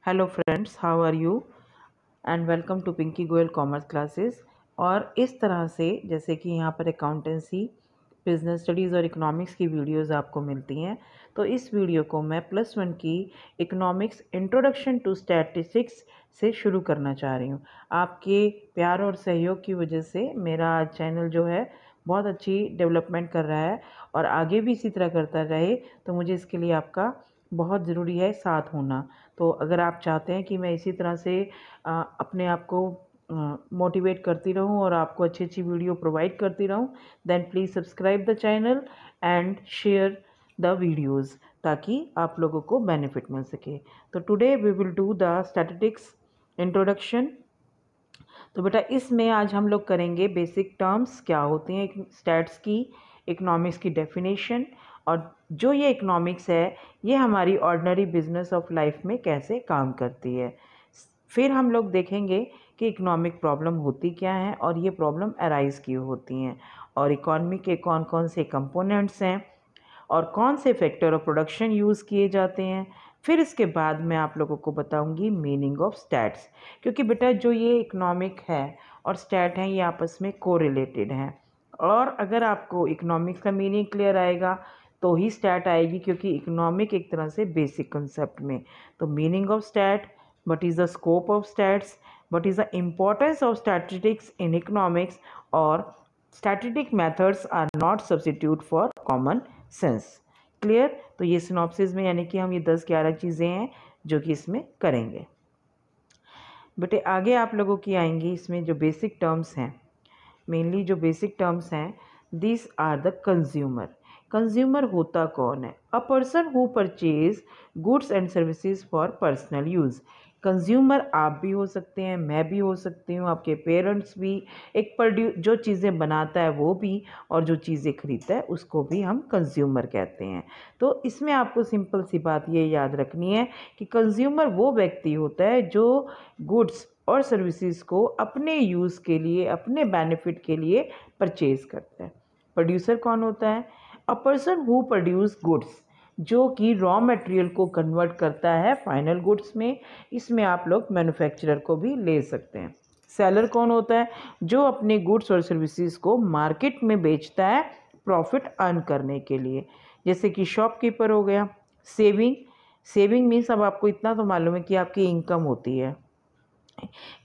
Hello friends, how are you and welcome to Pinky Goyal commerce classes. और इस तरह से जैसे कि यहाँ पर अकाउंटेंसी, बिजनेस स्टडीज़ और इकोनॉमिक्स की वीडियोस आपको मिलती हैं, तो इस वीडियो को मैं +1 की इकोनॉमिक्स इंट्रोडक्शन टू स्टैटिस्टिक्स से शुरू करना चाह रही हूँ। आपके प्यार और सहयोग की वजह से मेरा चैनल जो है बहुत अच्छी डेवलपमेंट कर रहा है और आगे भी इसी तरह करता रहे, तो मुझे इसके लिए आपका बहुत ज़रूरी है साथ होना। तो अगर आप चाहते हैं कि मैं इसी तरह से अपने आप को मोटिवेट करती रहूं और आपको अच्छी अच्छी वीडियो प्रोवाइड करती रहूं, then please subscribe the channel and share the videos ताकि आप लोगों को बेनिफिट मिल सके। तो today we will do the statistics introduction. तो बेटा इसमें आज हम लोग करेंगे बेसिक टर्म्स क्या होती हैं स्टैट्स की, इकोनॉमिक्स की डेफिनेशन, और जो ये इकोनॉमिक्स है ये हमारी ऑर्डिनरी बिजनेस ऑफ लाइफ में कैसे काम करती है। फिर हम लोग देखेंगे कि इकोनॉमिक प्रॉब्लम होती क्या है और ये प्रॉब्लम अराइज क्यों होती हैं, और इकॉनमी के कौन कौन से कंपोनेंट्स हैं और कौन से फैक्टर ऑफ प्रोडक्शन यूज़ किए जाते हैं। फिर इसके बाद मैं आप लोगों को बताऊंगी मीनिंग ऑफ स्टैट्स, क्योंकि बेटा जो ये इकोनॉमिक है और स्टैट हैं ये आपस में कोरिलेटेड हैं, और अगर आपको इकोनॉमिक्स का मीनिंग क्लियर आएगा तो ही स्टैट आएगी, क्योंकि इकोनॉमिक एक तरह से बेसिक कंसेप्ट में। तो meaning of stat, what is the scope of stats, what is the importance of statistics in economics, और statistic methods are not substitute for common sense। Clear? तो ये सिनॉप्सिस में यानी कि हम ये 10-11 चीज़ें हैं जो कि इसमें करेंगे। बेटे आगे आप लोगों की आएंगी इसमें जो बेसिक टर्म्स हैं, मेनली जो बेसिक टर्म्स हैं, this are the consumer. Consumer होता कौन है? A person who purchase goods and services for personal use. Consumer आप भी हो सकते हैं, मैं भी हो सकती हूँ, आपके पेरेंट्स भी। एक जो चीज़ें बनाता है वो भी, और जो चीज़ें खरीदता है उसको भी हम कंज्यूमर कहते हैं। तो इसमें आपको सिंपल सी बात ये याद रखनी है कि कंज्यूमर वो व्यक्ति होता है जो गुड्स और सर्विसेज को अपने यूज़ के लिए, अपने बेनिफिट के लिए परचेज करता है। प्रोड्यूसर कौन होता है? A person who produce goods, जो कि रॉ मटेरियल को कन्वर्ट करता है फाइनल गुड्स में। इसमें आप लोग मैन्युफैक्चरर को भी ले सकते हैं। सेलर कौन होता है? जो अपने गुड्स और सर्विसेज को मार्केट में बेचता है प्रॉफिट अर्न करने के लिए, जैसे कि शॉपकीपर हो गया। सेविंग मीन्स अब आपको इतना तो मालूम है कि आपकी इनकम होती है।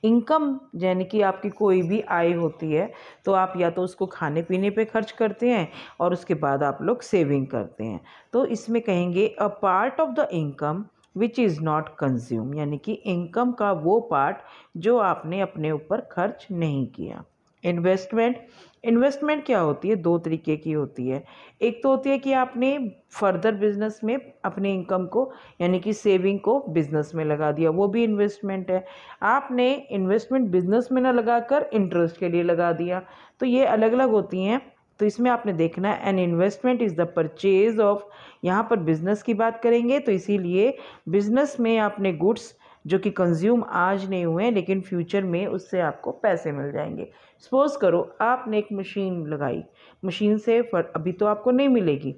इनकम यानी कि आपकी कोई भी आय होती है तो आप या तो उसको खाने पीने पे खर्च करते हैं और उसके बाद आप लोग सेविंग करते हैं। तो इसमें कहेंगे अ part of the income which is not consume, यानी कि इनकम का वो पार्ट जो आपने अपने ऊपर खर्च नहीं किया। इन्वेस्टमेंट क्या होती है? 2 तरीके की होती है। एक तो होती है कि आपने फर्दर बिजनेस में अपने इनकम को यानी कि सेविंग को बिजनेस में लगा दिया, वो भी इन्वेस्टमेंट है। आपने इन्वेस्टमेंट बिजनेस में ना लगाकर इंटरेस्ट के लिए लगा दिया, तो ये अलग अलग होती हैं। तो इसमें आपने देखना है an investment is the purchase of, यहाँ पर बिजनेस की बात करेंगे तो इसीलिए बिजनेस में आपने गुड्स जो कि कंज्यूम आज नहीं हुए हैं लेकिन फ्यूचर में उससे आपको पैसे मिल जाएंगे। सपोज करो आपने एक मशीन लगाई, मशीन से अभी तो आपको नहीं मिलेगी,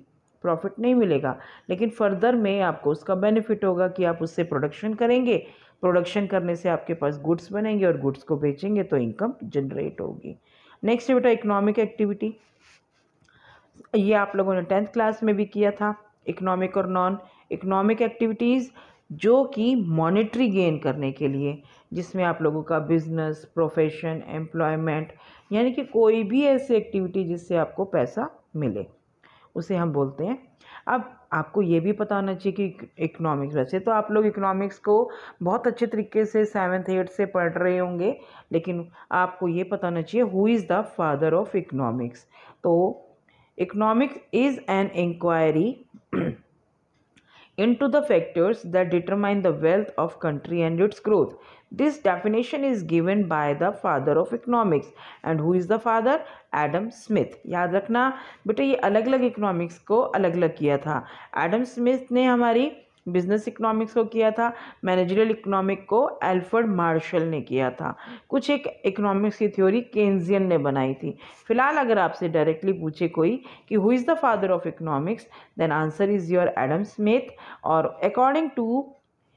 प्रॉफिट नहीं मिलेगा, लेकिन फर्दर में आपको उसका बेनिफिट होगा कि आप उससे प्रोडक्शन करेंगे, प्रोडक्शन करने से आपके पास गुड्स बनेंगे और गुड्स को बेचेंगे तो इनकम जनरेट होगी। नेक्स्ट बेटा इकोनॉमिक एक्टिविटी, ये आप लोगों ने 10th क्लास में भी किया था। इकोनॉमिक और नॉन इकोनॉमिक एक्टिविटीज़ जो कि मॉनेटरी गेन करने के लिए, जिसमें आप लोगों का बिजनेस, प्रोफेशन, एम्प्लॉयमेंट, यानी कि कोई भी ऐसी एक्टिविटी जिससे आपको पैसा मिले उसे हम बोलते हैं। अब आपको ये भी पता होना चाहिए कि इकोनॉमिक्स, वैसे तो आप लोग इकोनॉमिक्स को बहुत अच्छे तरीके से 7th 8th से पढ़ रहे होंगे, लेकिन आपको ये पता होना चाहिए who is the father of economics. तो economics is an inquiry into the factors that determine the wealth of country and its growth. This definition is given by the father of economics, and who is the father? Adam Smith. याद रखना बेटा ये अलग अलग economics को अलग अलग किया था। एडम स्मिथ ने हमारी बिजनेस इकोनॉमिक्स को किया था, मैनेजरियल इकोनॉमिक को एल्फ्रेड मार्शल ने किया था। कुछ एक इकोनॉमिक्स की थ्योरी केन्जियन ने बनाई थी। फिलहाल अगर आपसे डायरेक्टली पूछे कोई कि who is the father of economics, then answer is your Adam Smith. और according to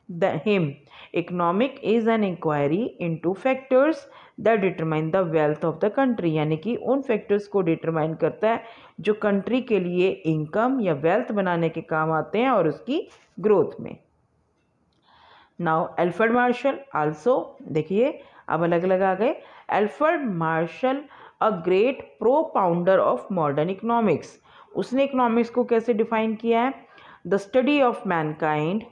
him. Economic is an inquiry into factors that determine the wealth of the country, यानी कि उन फैक्टर्स को डिटरमाइन करता है जो कंट्री के लिए इनकम या वेल्थ बनाने के काम आते हैं और उसकी ग्रोथ में. नाउ एल्फ्रेड मार्शल आल्सो, देखिए अब अलग अलग आ गए. Alfred Marshall a great propounder of modern economics. उसने इकोनॉमिक्स को कैसे डिफाइन किया है? The study of Mankind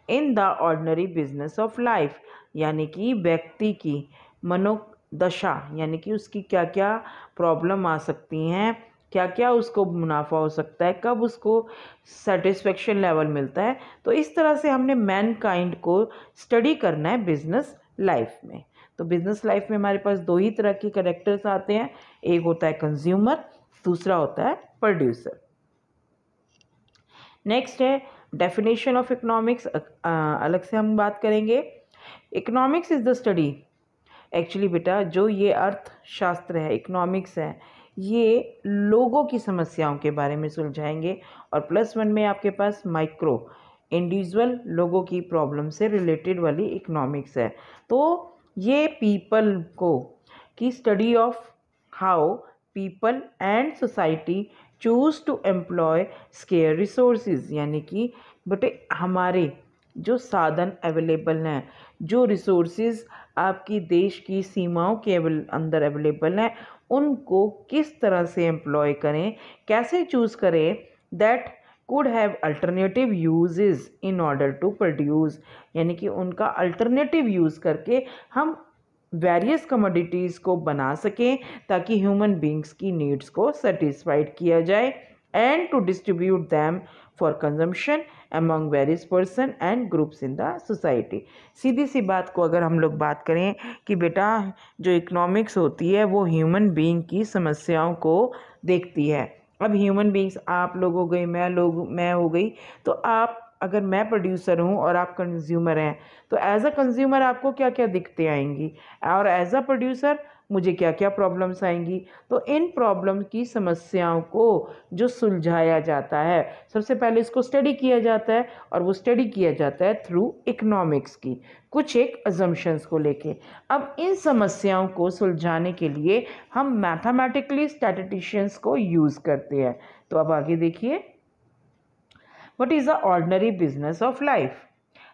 in the ordinary business of life, यानी कि व्यक्ति की मनोदशा, यानी कि उसकी क्या क्या प्रॉब्लम आ सकती हैं, क्या क्या उसको मुनाफा हो सकता है, कब उसको सेटिस्फेक्शन लेवल मिलता है. तो इस तरह से हमने मैनकाइंड को स्टडी करना है बिजनेस लाइफ में. तो बिजनेस लाइफ में हमारे पास दो ही तरह के कैरेक्टर्स आते हैं, एक होता है कंज्यूमर, दूसरा होता है प्रोड्यूसर. नेक्स्ट है डेफिनेशन ऑफ इकोनॉमिक्स, अलग से हम बात करेंगे. Economics is the study, actually बेटा जो ये अर्थशास्त्र है, इकोनॉमिक्स है, ये लोगों की समस्याओं के बारे में सुलझाएंगे. और +1 में आपके पास माइक्रो इंडिविजुअल लोगों की प्रॉब्लम से रिलेटेड वाली इकोनॉमिक्स है. तो ये पीपल को की study of how people and society choose to employ scarce resources, यानी कि बेटे हमारे जो साधन अवेलेबल हैं, जो रिसोर्सेज आपकी देश की सीमाओं के अंदर अवेलेबल हैं, उनको किस तरह से एम्प्लॉय करें, कैसे चूज़ करें, that could have alternative uses in order to produce, यानी कि उनका अल्टरनेटिव यूज़ करके हम वेरियस कमोडिटीज़ को बना सकें ताकि ह्यूमन बींग्स की नीड्स को सेटिस्फाइड किया जाए, and to distribute them for consumption among various person and groups in the society. सीधी सी बात को अगर हम लोग बात करें कि बेटा जो इकोनॉमिक्स होती है वो ह्यूमन बीइंग की समस्याओं को देखती है. अब ह्यूमन बींग्स आप लोग हो गए, मैं हो गई, तो आप अगर मैं प्रोड्यूसर हूँ और आप कंज्यूमर हैं, तो एज अ कंज्यूमर आपको क्या क्या दिक्कतें आएंगी और एज अ प्रोड्यूसर मुझे क्या क्या प्रॉब्लम्स आएंगी. तो इन प्रॉब्लम की समस्याओं को जो सुलझाया जाता है, सबसे पहले इसको स्टडी किया जाता है, और वो स्टडी किया जाता है थ्रू इकोनॉमिक्स की कुछ एक अजम्पशंस को लेके. अब इन समस्याओं को सुलझाने के लिए हम मैथमेटिकली स्टैटिस्टिशियंस को यूज़ करते हैं. तो अब आगे देखिए, what is the ordinary business of life.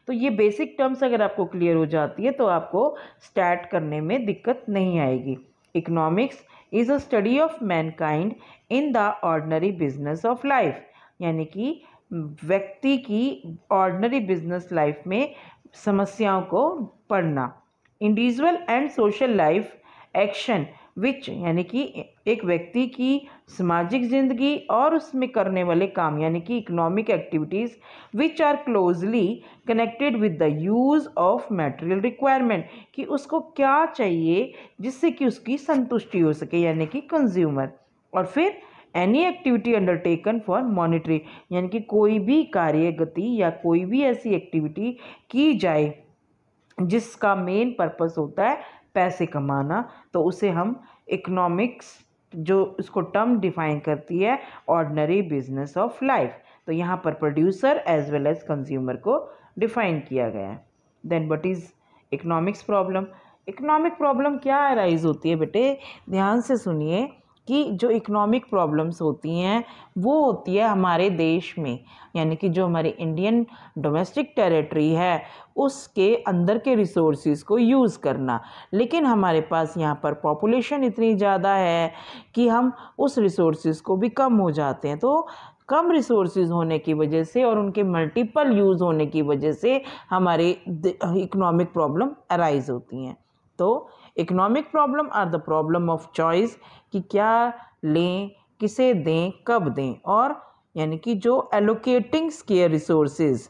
तो ये बेसिक टर्म्स अगर आपको क्लियर हो जाती है तो आपको स्टार्ट करने में दिक्कत नहीं आएगी. Economics is a study of Mankind in the ordinary business of life, यानी कि व्यक्ति की ऑर्डिनरी बिजनेस लाइफ में समस्याओं को पढ़ना. Individual and social life action which, यानी कि एक व्यक्ति की सामाजिक जिंदगी और उसमें करने वाले काम, यानी कि economic activities which are closely connected with the use of material requirement, कि उसको क्या चाहिए जिससे कि उसकी संतुष्टि हो सके, यानी कि कंज्यूमर. और फिर any activity undertaken for monetary, यानी कि कोई भी कार्य गति या कोई भी ऐसी एक्टिविटी की जाए जिसका मेन पर्पस होता है पैसे कमाना, तो उसे हम इकोनॉमिक्स जो इसको टर्म डिफाइन करती है ऑर्डिनरी बिजनेस ऑफ लाइफ. तो यहाँ पर producer as well as consumer को डिफाइन किया गया है. Then what is economics problem. Economic problem क्या अराइज होती है बेटे, ध्यान से सुनिए कि जो इकोनॉमिक प्रॉब्लम्स होती हैं वो होती है हमारे देश में, यानी कि जो हमारी इंडियन डोमेस्टिक टेरिटरी है उसके अंदर के रिसोर्सेज को यूज़ करना. लेकिन हमारे पास यहाँ पर पॉपुलेशन इतनी ज़्यादा है कि हम उस रिसोर्सेज को भी कम हो जाते हैं. तो कम रिसोर्सेज होने की वजह से और उनके मल्टीपल यूज़ होने की वजह से हमारे इकोनॉमिक प्रॉब्लम अराइज होती हैं. तो economic problem are the problem of choice, कि क्या लें, किसे दें, कब दें, और यानी कि जो allocating scarce resources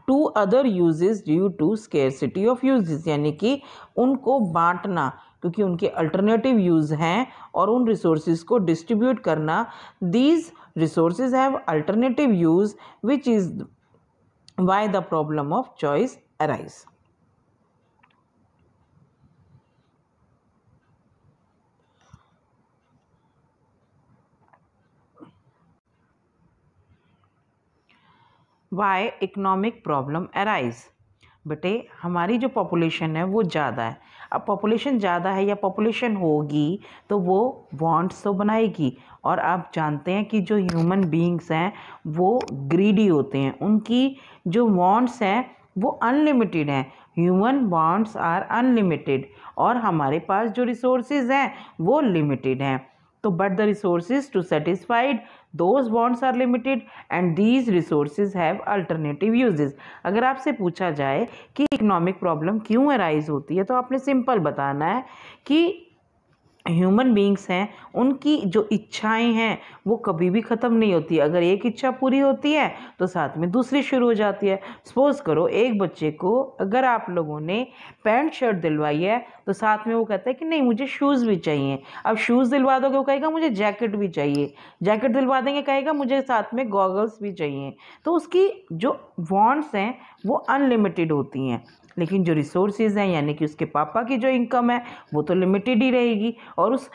to other uses due to scarcity of uses, यानी कि उनको बांटना क्योंकि उनके अल्टरनेटिव यूज़ हैं, और उन रिसोर्सेज को डिस्ट्रीब्यूट करना. These resources have alternative use which is why the problem of choice arise. Why economic problem arise. बेटे हमारी जो पॉपुलेशन है वो ज़्यादा है। अब पॉपुलेशन ज़्यादा है या पॉपुलेशन होगी तो वो वांट्स तो बनाएगी, और आप जानते हैं कि जो ह्यूमन बीइंग्स हैं वो ग्रीडी होते हैं, उनकी जो वांट्स हैं वो अनलिमिटेड हैं। ह्यूमन वांट्स आर अनलिमिटेड और हमारे पास जो रिसोर्सेज हैं वो लिमिटेड हैं। तो but the resources to satisfied those wants are limited and these resources have alternative uses. अगर आपसे पूछा जाए कि इकोनॉमिक प्रॉब्लम क्यों अराइज होती है तो आपने सिंपल बताना है कि ह्यूमन बीइंग्स हैं, उनकी जो इच्छाएं हैं वो कभी भी ख़त्म नहीं होती। अगर एक इच्छा पूरी होती है तो साथ में दूसरी शुरू हो जाती है। सपोज़ करो एक बच्चे को अगर आप लोगों ने पैंट शर्ट दिलवाई है तो साथ में वो कहता है कि नहीं मुझे शूज़ भी चाहिए। अब शूज़ दिलवा दोगे वो कहेगा मुझे जैकेट भी चाहिए, जैकेट दिलवा देंगे कहेगा मुझे साथ में गॉगल्स भी चाहिए। तो उसकी जो वांट्स हैं वो अनलिमिटेड होती हैं, लेकिन जो रिसोर्सेज हैं यानी कि उसके पापा की जो इनकम है वो तो लिमिटेड ही रहेगी। और उस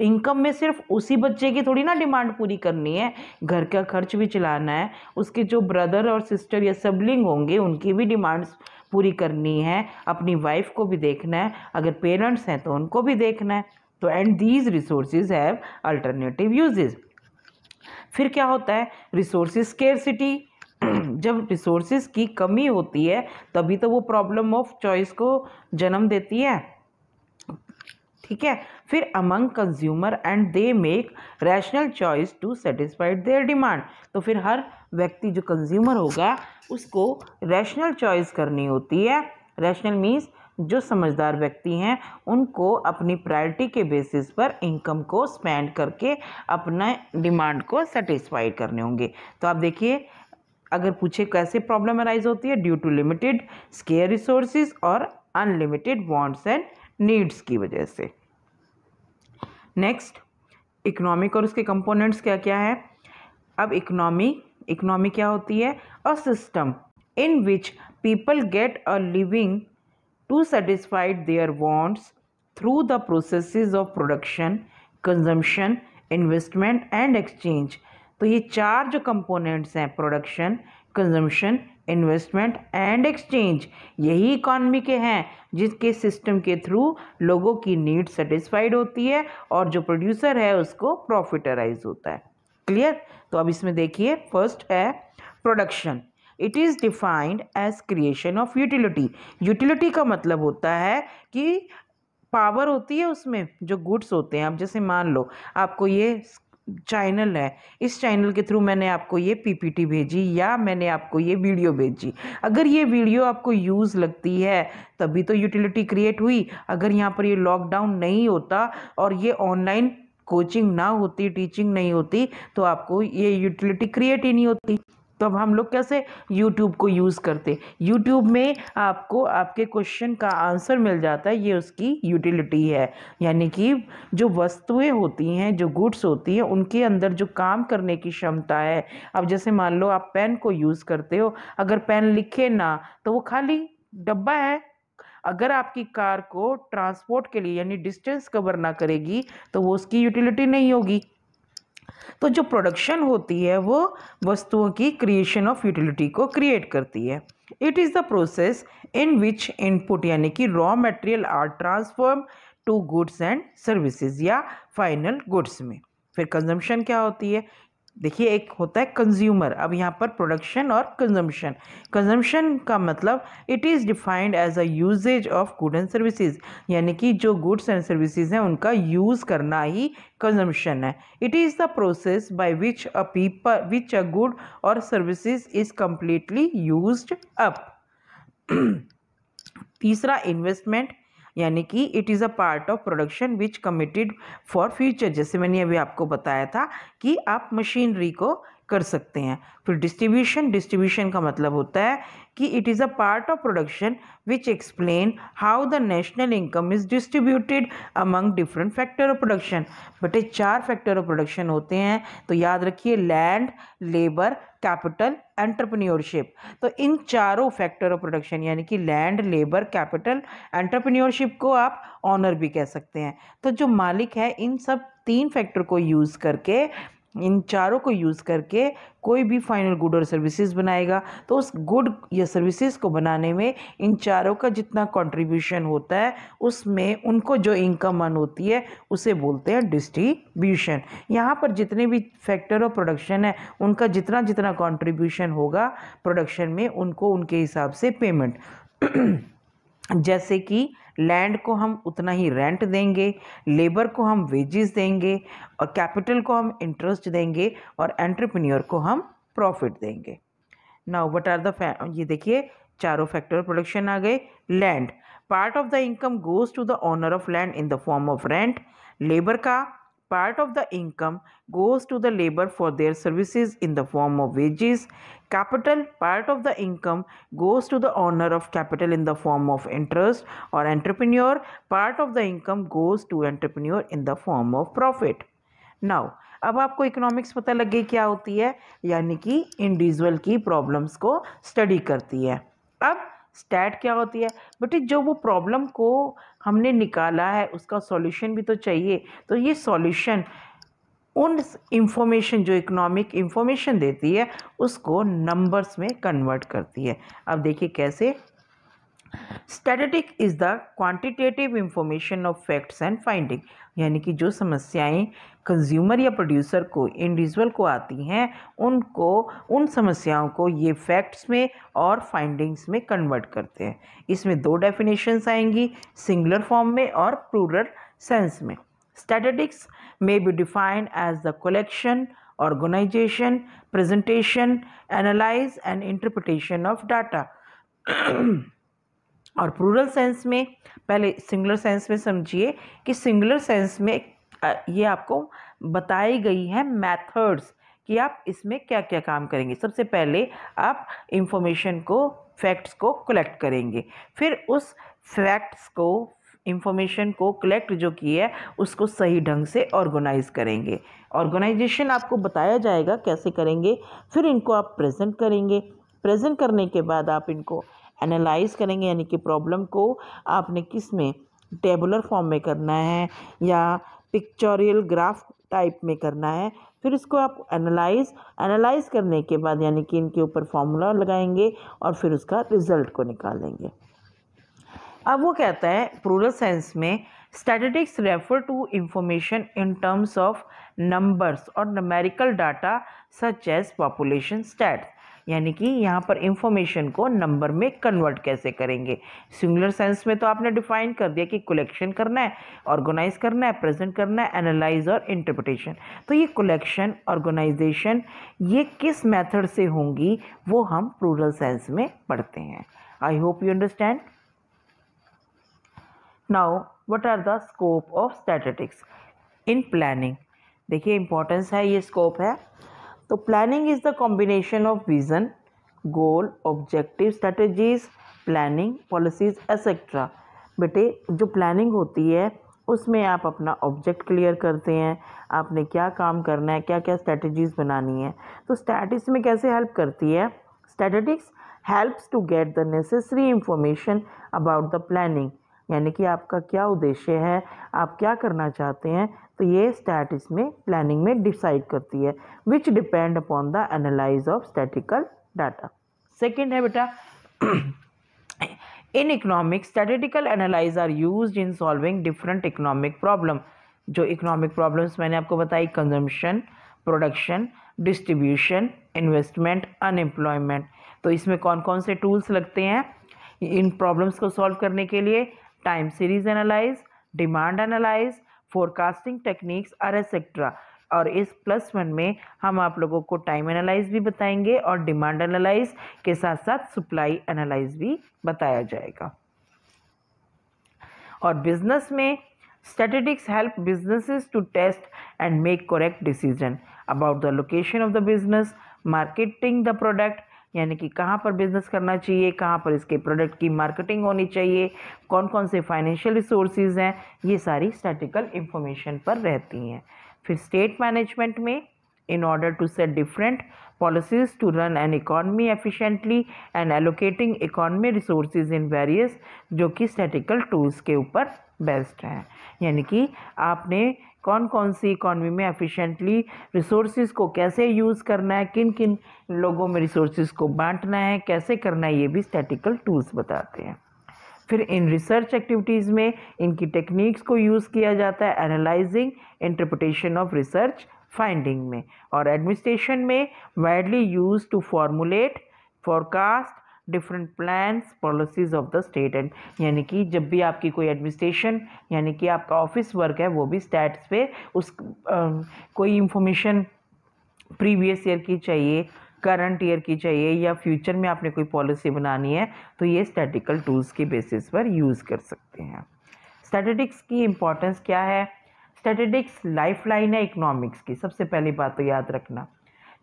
इनकम में सिर्फ उसी बच्चे की थोड़ी ना डिमांड पूरी करनी है, घर का खर्च भी चलाना है, उसके जो ब्रदर और सिस्टर या सिबलिंग होंगे उनकी भी डिमांड्स पूरी करनी है, अपनी वाइफ को भी देखना है, अगर पेरेंट्स हैं तो उनको भी देखना है। तो and these resources have alternative uses. फिर क्या होता है, रिसोर्सेज स्केर्सिटी। जब रिसोर्सेज की कमी होती है तभी तो वो प्रॉब्लम ऑफ चॉइस को जन्म देती है। ठीक है, फिर among consumer and they make rational choice to satisfied their demand. तो फिर हर व्यक्ति जो कंज्यूमर होगा उसको रैशनल चॉइस करनी होती है। रैशनल मीन्स जो समझदार व्यक्ति हैं उनको अपनी प्रायोरिटी के बेसिस पर इनकम को स्पेंड करके अपना डिमांड को सेटिस्फाइड करने होंगे। तो आप देखिए अगर पूछे कैसे प्रॉब्लम अराइज होती है, due to limited scarce resources और अनलिमिटेड वांट्स एंड नीड्स की वजह से। नेक्स्ट, इकोनॉमिक और उसके कंपोनेंट्स क्या क्या है। अब इकोनॉमी क्या होती है, a system in which people get a living to satisfied their wants through the processes of production, consumption, investment and exchange. तो ये चार जो कंपोनेंट्स हैं, production, consumption, investment and exchange, यही इकॉनमी के हैं जिसके सिस्टम के थ्रू लोगों की नीड सेटिस्फाइड होती है और जो प्रोड्यूसर है उसको प्रॉफिट अराइज होता है। क्लियर। तो अब इसमें देखिए, फर्स्ट है production. It is defined as creation of utility. Utility का मतलब होता है कि पावर होती है उसमें, जो गुड्स होते हैं। अब जैसे मान लो आपको ये चैनल है, इस चैनल के थ्रू मैंने आपको ये पीपीटी भेजी या मैंने आपको ये वीडियो भेजी, अगर ये वीडियो आपको यूज़ लगती है तभी तो यूटिलिटी क्रिएट हुई। अगर यहाँ पर ये लॉकडाउन नहीं होता और ये ऑनलाइन कोचिंग ना होती, टीचिंग नहीं होती, तो आपको ये यूटिलिटी क्रिएट ही नहीं होती। तो अब हम लोग कैसे YouTube को यूज़ करते, YouTube में आपको आपके क्वेश्चन का आंसर मिल जाता है, ये उसकी यूटिलिटी है। यानी कि जो वस्तुएं होती हैं, जो गुड्स होती हैं, उनके अंदर जो काम करने की क्षमता है। अब जैसे मान लो आप पेन को यूज़ करते हो, अगर पेन लिखे ना तो वो खाली डब्बा है। अगर आपकी कार को ट्रांसपोर्ट के लिए यानी डिस्टेंस कवर ना करेगी तो वो उसकी यूटिलिटी नहीं होगी। तो जो प्रोडक्शन होती है वो वस्तुओं की क्रिएशन ऑफ यूटिलिटी को क्रिएट करती है। It is the process in which input यानी कि raw material are transform to goods and services या फाइनल गुड्स में। फिर कंजम्पशन क्या होती है, देखिए एक होता है कंज्यूमर। अब यहाँ पर प्रोडक्शन और कंजम्पशन। कंजम्पशन का मतलब it is defined as a uses of good and services, यानी कि जो गुड्स एंड सर्विसेज हैं उनका यूज़ करना ही कंजम्पशन है। It is the process by which a good और services is completely used up. तीसरा इन्वेस्टमेंट, यानी कि it is a part of production which committed for future. जैसे मैंने अभी आपको बताया था कि आप मशीनरी को कर सकते हैं। फिर डिस्ट्रीब्यूशन का मतलब होता है कि it is a part of production which explain how the national income is distributed among different factor of production. बटे 4 फैक्टर ऑफ प्रोडक्शन होते हैं, तो याद रखिए लैंड, लेबर, कैपिटल, एंटरप्रेन्योरशिप। तो इन चारों फैक्टर ऑफ प्रोडक्शन यानी कि लैंड, लेबर, कैपिटल, एंटरप्रेन्योरशिप को आप ऑनर भी कह सकते हैं। तो जो मालिक है इन सब 3 फैक्टर को यूज़ करके इन चारों को यूज़ करके कोई भी फाइनल गुड और सर्विसेज बनाएगा, तो उस गुड या सर्विसेज को बनाने में इन चारों का जितना कंट्रीब्यूशन होता है उसमें उनको जो इनकम अर्न होती है उसे बोलते हैं डिस्ट्रीब्यूशन। यहाँ पर जितने भी फैक्टर ऑफ प्रोडक्शन है उनका जितना जितना कंट्रीब्यूशन होगा प्रोडक्शन में उनको उनके हिसाब से पेमेंट जैसे कि लैंड को हम उतना ही रेंट देंगे, लेबर को हम वेजेस देंगे और कैपिटल को हम इंटरेस्ट देंगे और एंटरप्रेन्योर को हम प्रॉफिट देंगे। नाउ व्हाट आर द ये देखिए चारों फैक्टर प्रोडक्शन आ गए। Land, part of the income goes to the owner of land in the form of rent. Labour का, part of the income goes to the labor for their services in the form of wages. Capital, part of the income goes to the owner of capital in the form of interest, or entrepreneur, part of the income goes to entrepreneur in the form of profit. Now, अब आपको economics पता लग गई क्या होती है, यानी कि इंडिविजुअल की प्रॉब्लम्स को स्टडी करती है। अब स्टैट क्या होती है बेटे, जो वो प्रॉब्लम को हमने निकाला है उसका सॉल्यूशन भी तो चाहिए, तो ये सॉल्यूशन उन इंफॉर्मेशन जो इकोनॉमिक इंफॉर्मेशन देती है उसको नंबर्स में कन्वर्ट करती है। अब देखिए कैसे। Statistic is the quantitative information of facts and finding, यानी कि जो समस्याएं कंज्यूमर या प्रोड्यूसर को, इंडिविजुअल को आती हैं उनको, उन समस्याओं को ये फैक्ट्स में और फाइंडिंग्स में कन्वर्ट करते हैं। इसमें दो डेफिनेशंस आएंगी, सिंगुलर फॉर्म में और प्लूरल सेंस में। Statistics may be defined as the collection, organization, presentation, analysis and interpretation of data। और प्लूरल सेंस में, पहले सिंगुलर सेंस में समझिए कि सिंगुलर सेंस में ये आपको बताई गई है मेथड्स कि आप इसमें क्या क्या काम करेंगे। सबसे पहले आप इंफॉर्मेशन को, फैक्ट्स को कलेक्ट करेंगे, फिर उस फैक्ट्स को, इंफॉर्मेशन को कलेक्ट जो की है उसको सही ढंग से ऑर्गेनाइज करेंगे। ऑर्गेनाइजेशन आपको बताया जाएगा कैसे करेंगे, फिर इनको आप प्रेजेंट करेंगे। प्रेजेंट करने के बाद आप इनको एनालाइज करेंगे, यानी कि प्रॉब्लम को आपने किस में, टेबुलर फॉर्म में करना है या पिक्चोरियल ग्राफ टाइप में करना है। फिर इसको आप एनालाइज करने के बाद यानी कि इनके ऊपर फॉर्मूला लगाएंगे और फिर उसका रिजल्ट को निकालेंगे। अब वो कहता है प्लूरल सेंस में, statistics refer to information in terms of numbers और numerical data such as population stats, यानी कि यहाँ पर इंफॉर्मेशन को नंबर में कन्वर्ट कैसे करेंगे। सिंगुलर सेंस में तो आपने डिफाइन कर दिया कि कलेक्शन करना है, ऑर्गेनाइज करना है, प्रेजेंट करना है, एनालाइज और इंटरप्रिटेशन। तो ये कलेक्शन, ऑर्गेनाइजेशन ये किस मेथड से होंगी वो हम प्लूरल सेंस में पढ़ते हैं। I hope you understand. Now what are the scope of statistics in planning. देखिए इंपॉर्टेंस है, ये स्कोप है। तो planning is the combination of vision, goal, objective, strategies, planning, policies etcetera. बेटे जो प्लानिंग होती है उसमें आप अपना ऑब्जेक्ट क्लियर करते हैं, आपने क्या काम करना है, क्या क्या स्ट्रेटजीज बनानी है। तो स्टैटिस्टिक्स में कैसे हेल्प करती है, statistics helps to get the necessary information about the planning, यानी कि आपका क्या उद्देश्य है, आप क्या करना चाहते हैं, तो ये स्टैटिस्टिक्स में प्लानिंग में डिसाइड करती है, which depend upon the analyse of statistical data. Second है बेटा, in economics statistical analyse are used in solving different economic problem. जो इकोनॉमिक प्रॉब्लम्स मैंने आपको बताई, consumption, production, distribution, investment, unemployment, तो इसमें कौन कौन से टूल्स लगते हैं इन प्रॉब्लम्स को सॉल्व करने के लिए। Time series analyse, demand analyse, forecasting techniques और एसेट्रा। और इस +1 में हम आप लोगों को टाइम एनालाइज भी बताएंगे और डिमांड एनालाइज के साथ साथ सप्लाई एनालाइज भी बताया जाएगा। और बिजनेस में statistics help businesses to test and make correct decision about the location of the business, marketing the product, यानी कि कहाँ पर बिजनेस करना चाहिए, कहाँ पर इसके प्रोडक्ट की मार्केटिंग होनी चाहिए, कौन कौन से फाइनेंशियल रिसोर्सेज हैं, ये सारी स्टैटिस्टिकल इंफॉर्मेशन पर रहती हैं। फिर स्टेट मैनेजमेंट में, in order to set different policies to run an economy efficiently and allocating economy resources in various, जो कि स्टैटिस्टिकल टूल्स के ऊपर बेस्ट हैं। यानी कि आपने कौन कौन सी इकॉनमी में एफिशिएंटली रिसोर्सेज को कैसे यूज़ करना है, किन किन लोगों में रिसोर्सेज को बांटना है, कैसे करना है, ये भी स्टैटिकल टूल्स बताते हैं। फिर इन रिसर्च एक्टिविटीज़ में इनकी टेक्निक्स को यूज़ किया जाता है analysing interpretation of research finding में, और एडमिनिस्ट्रेशन में widely use to formulate forecast different plans policies of the state. And यानी कि जब भी आपकी कोई एडमिनिस्ट्रेशन यानी कि आपका ऑफिस वर्क है वो भी स्टैट्स पे कोई इंफॉर्मेशन प्रीवियस ईयर की चाहिए, करंट ईयर की चाहिए, या फ्यूचर में आपने कोई पॉलिसी बनानी है, तो ये स्टैटिकल टूल्स के बेसिस पर यूज़ कर सकते हैं। स्टैटिस्टिक्स की इम्पोर्टेंस क्या है? स्टैटिस्टिक्स लाइफलाइन है इकोनॉमिक्स की। सबसे पहली बात तो याद रखना,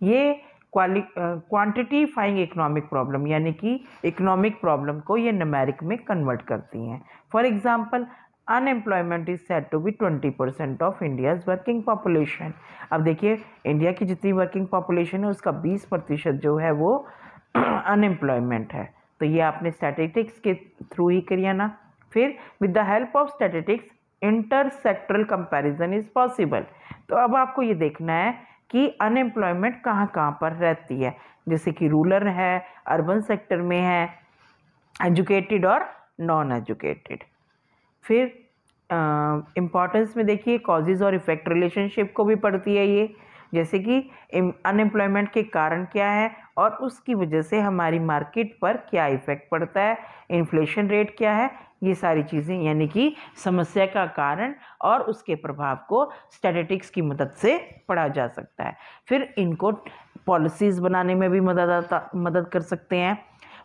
ये क्वांटिटीफाइंग इकोनॉमिक प्रॉब्लम यानी कि इकोनॉमिक प्रॉब्लम को ये न्यूमेरिक में कन्वर्ट करती हैं। For example, unemployment is said to be 20% of India's working population. अब देखिए, इंडिया की जितनी वर्किंग पॉपुलेशन है उसका 20% जो है वो अनएम्प्लॉयमेंट है। तो ये आपने स्टैटिस्टिक्स के थ्रू ही करिए ना। फिर with the help of statistics intersectoral comparison is possible. तो अब आपको ये देखना है कि अनएम्प्लॉयमेंट कहाँ कहाँ पर रहती है, जैसे कि रूरल है, अर्बन सेक्टर में है, एजुकेटेड और नॉन एजुकेटेड। फिर इम्पॉर्टेंस में देखिए कॉजेज़ और इफेक्ट रिलेशनशिप को भी पढ़ती है ये, जैसे कि अनएम्प्लॉयमेंट के कारण क्या है और उसकी वजह से हमारी मार्केट पर क्या इफेक्ट पड़ता है, इन्फ्लेशन रेट क्या है, ये सारी चीज़ें यानी कि समस्या का कारण और उसके प्रभाव को स्टैटिस्टिक्स की मदद से पढ़ा जा सकता है। फिर इनको पॉलिसीज़ बनाने में भी मदद कर सकते हैं।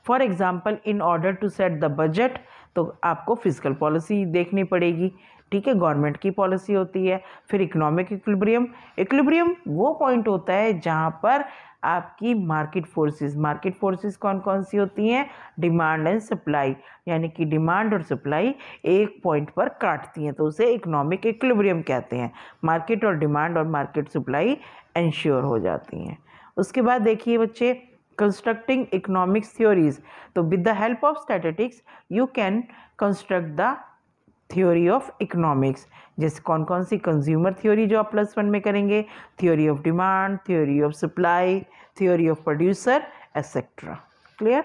For example, in order to set the budget, तो आपको फिजिकल पॉलिसी देखनी पड़ेगी, ठीक है, गवर्नमेंट की पॉलिसी होती है। फिर इकोनॉमिक इक्विलिब्रियम वो पॉइंट होता है जहाँ पर आपकी मार्केट फोर्सेस कौन कौन सी होती हैं, डिमांड एंड सप्लाई, यानी कि डिमांड और सप्लाई एक पॉइंट पर काटती हैं, तो उसे इकोनॉमिक इक्विलिब्रियम कहते हैं। मार्केट और डिमांड और मार्केट सप्लाई इंश्योर हो जाती हैं। उसके बाद देखिए बच्चे, कंस्ट्रक्टिंग इकोनॉमिक्स थ्योरीज, तो with the help of statistics you can construct the theory of economics. जैसे कौन कौन सी, कंज्यूमर थ्योरी जो आप +1 में करेंगे, theory of demand, theory of supply, theory of producer etcetera. Clear?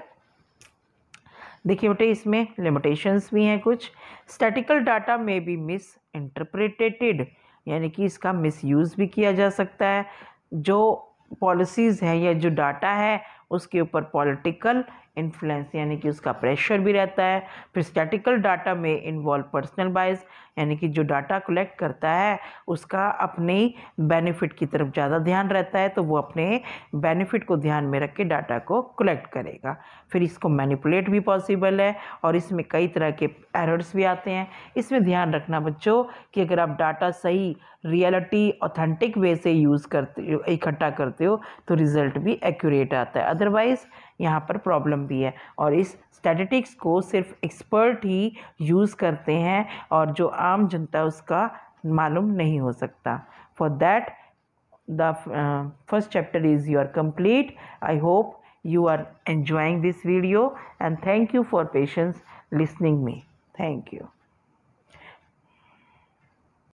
देखिए बेटे, इसमें लिमिटेशंस भी हैं कुछ। स्टैटिकल डाटा में बी मिस इंटरप्रिटेटेड, यानी कि इसका मिसयूज़ भी किया जा सकता है। जो पॉलिसीज़ है या जो डाटा है उसके ऊपर पॉलिटिकल इन्फ्लुएंस यानी कि उसका प्रेशर भी रहता है। फिर स्टैटिकल डाटा में इन्वॉल्व पर्सनल बायस, यानी कि जो डाटा कलेक्ट करता है उसका अपने बेनिफिट की तरफ ज़्यादा ध्यान रहता है, तो वो अपने बेनिफिट को ध्यान में रख के डाटा को कलेक्ट करेगा। फिर इसको मैनिपुलेट भी पॉसिबल है और इसमें कई तरह के एरर्स भी आते हैं। इसमें ध्यान रखना बच्चों कि अगर आप डाटा सही, रियलिटी, ऑथेंटिक वे से यूज़ करते हो, इकट्ठा करते हो, तो रिज़ल्ट भी एक्यूरेट आता है, अदरवाइज़ यहाँ पर प्रॉब्लम भी है। और इस स्टैटिस्टिक्स को सिर्फ एक्सपर्ट ही यूज़ करते हैं और जो आम जनता उसका मालूम नहीं हो सकता। For that the first chapter is your complete. I hope you are enjoying this video and thank you for patience listening me. Thank you.